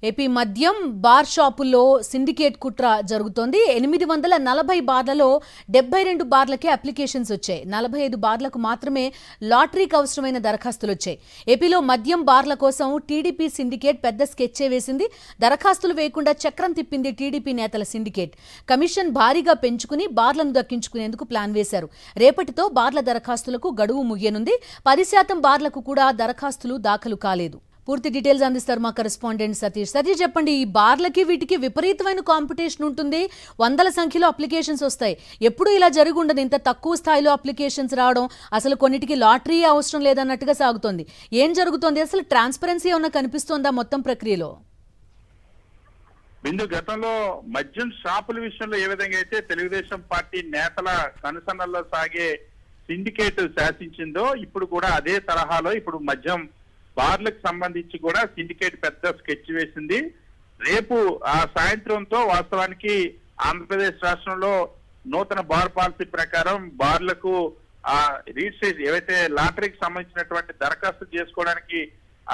AP మద్యం bar షాపుల్లో syndicate కుట్ర జరుగుతోంది. 840 బార్లలో 72 బార్లకే అప్లికేషన్స్ వచ్చాయి. 45 బార్లకు మాత్రమే లాటరీకి అవసరమైన దరఖాస్తులు వచ్చాయి. ఏపీలో మద్యం బార్ల కోసం టీడీపీ సిండికేట్ పెద్ద స్కెచ్చే వేసింది. దరఖాస్తులు వేయకుండా చక్రం తిప్పింది టీడీపీ నేతల సిండికేట్. కమిషన్ భారీగా పెంచుకుని బార్లను దక్కించుకునేందుకు ప్లాన్ వేశారు. రేపటితో బార్ల దరఖాస్తులకు గడువు ముగియనుంది. 10% బార్లకు కూడా దరఖాస్తులు దాఖలు కాలేదు. పూర్తి డీటెయిల్స్ అందిస్తారు మా కరెస్పాండెంట్ సతీష్. చెప్పండి, ఈ బార్లకి వీటికి విపరీతమైన కాంపిటీషన్ ఉంటుంది. వందల సంఖ్యలో అప్లికేషన్స్ వస్తాయి. ఎప్పుడు ఇలా జరిగి ఉండదు, ఇంత తక్కువ స్థాయిలో అప్లికేషన్స్ రావడం. అసలు కొన్నిటికి లాటరీ అవసరం లేదన్నట్టుగా సాగుతోంది. ఏం జరుగుతోంది? అసలు ట్రాన్స్పరెన్సీ ఏమన్నా కనిపిస్తోందా మొత్తం ప్రక్రియలో? బిందు, గతంలో మద్యం షాపుల విషయంలో ఏ విధంగా అయితే తెలుగుదేశం పార్టీ నేతల కనుసన్నల్లో సాగే సిండికేట్ శాసించిందో, ఇప్పుడు కూడా అదే తరహాలో ఇప్పుడు మద్యం బార్లకు సంబంధించి కూడా సిండికేట్ పెద్ద స్కెచ్ వేసింది. రేపు ఆ సాయంత్రంతో వాస్తవానికి ఆంధ్రప్రదేశ్ రాష్ట్రంలో నూతన బార్ పాలసీ ప్రకారం బార్లకు ఆ రిజిస్ట్రేషన్ ఏవైతే లాటరీకి సంబంధించినటువంటి దరఖాస్తు చేసుకోవడానికి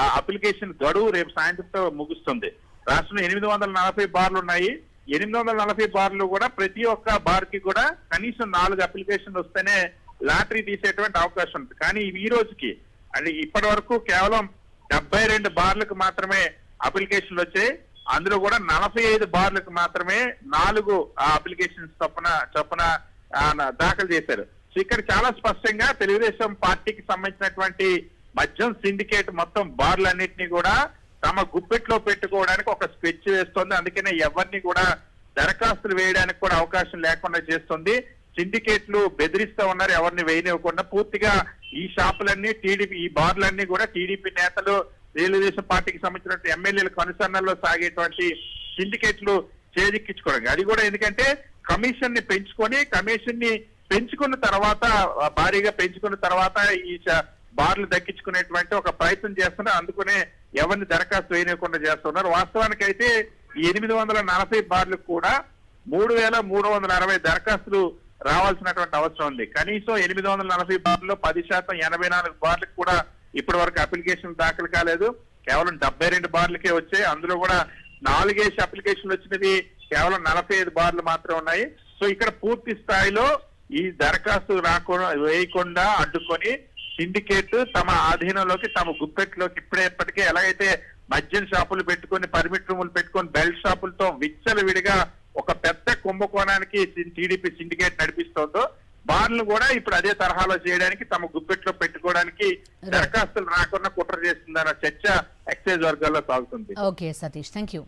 ఆ అప్లికేషన్ గడువు రేపు సాయంత్రంతో ముగుస్తుంది. రాష్ట్రంలో 840 బార్లు ఉన్నాయి. 840 బార్లు కూడా ప్రతి ఒక్క బార్ కి కూడా కనీసం 4 అప్లికేషన్లు వస్తేనే లాటరీ తీసేటువంటి అవకాశం ఉంది. కానీ ఈ రోజుకి అంటే ఇప్పటి వరకు కేవలం 72 బార్లకు మాత్రమే అప్లికేషన్లు వచ్చాయి. అందులో కూడా 45 బార్లకు మాత్రమే 4 అప్లికేషన్స్ చొప్పున దాఖలు చేశారు. సో ఇక్కడ చాలా స్పష్టంగా తెలుగుదేశం పార్టీకి సంబంధించినటువంటి మద్యం సిండికేట్ మొత్తం బార్లన్నింటినీ కూడా తమ గుప్పెట్లో పెట్టుకోవడానికి ఒక స్కెచ్ వేస్తోంది. అందుకనే ఎవరిని కూడా దరఖాస్తులు వేయడానికి కూడా అవకాశం లేకుండా చేస్తుంది. సిండికేట్లు బెదిరిస్తూ ఉన్నారు, ఎవరిని వేయనివ్వకుండా. పూర్తిగా ఈ షాపులన్నీ టీడీపీ, ఈ బార్లన్నీ కూడా టీడీపీ నేతలు, తెలుగుదేశం పార్టీకి సంబంధించిన ఎమ్మెల్యేల కనుసన్నల్లో సాగేటువంటి సిండికేట్లు చేజిక్కించుకోవడం. అది కూడా ఎందుకంటే కమిషన్ ని పెంచుకున్న తర్వాత, భారీగా పెంచుకున్న తర్వాత ఈ బార్లు దక్కించుకునేటువంటి ఒక ప్రయత్నం చేస్తున్నారు. అందుకనే ఎవరిని దరఖాస్తు వేయనివ్వకుండా చేస్తున్నారు. వాస్తవానికి అయితే ఈ 840 బార్లకు కూడా 3360 దరఖాస్తులు రావాల్సినటువంటి అవసరం ఉంది. కనీసం 840 బార్లలో 10% 84 బార్లకు కూడా ఇప్పటి వరకు అప్లికేషన్ దాఖలు కాలేదు. కేవలం 72 బార్లకే వచ్చాయి. అందులో కూడా 4 అప్లికేషన్లు వచ్చినవి కేవలం 45 బార్లు మాత్రమే ఉన్నాయి. సో ఇక్కడ పూర్తి స్థాయిలో ఈ దరఖాస్తు వేయకుండా అడ్డుకొని సిండికేట్ తమ ఆధీనంలోకి, తమ గుప్పెట్లోకి ఇప్పటికే ఎలాగైతే మద్యం షాపులు పెట్టుకొని, పర్మిట్ రూములు పెట్టుకొని, బెల్ట్ షాపులతో విచ్చలవిడిగా ఒక పెద్ద కుంభకోణానికి టీడీపీ సిండికేట్ నడిపిస్తోందో, బార్లు కూడా ఇప్పుడు అదే తరహాలో చేయడానికి, తమ గుప్పెట్లో పెట్టుకోవడానికి దరఖాస్తులు రాకుండా కుట్ర చేస్తుందన్న చర్చ ఎక్సైజ్ వర్గాల్లో సాగుతుంది. Okay Satish, thank you.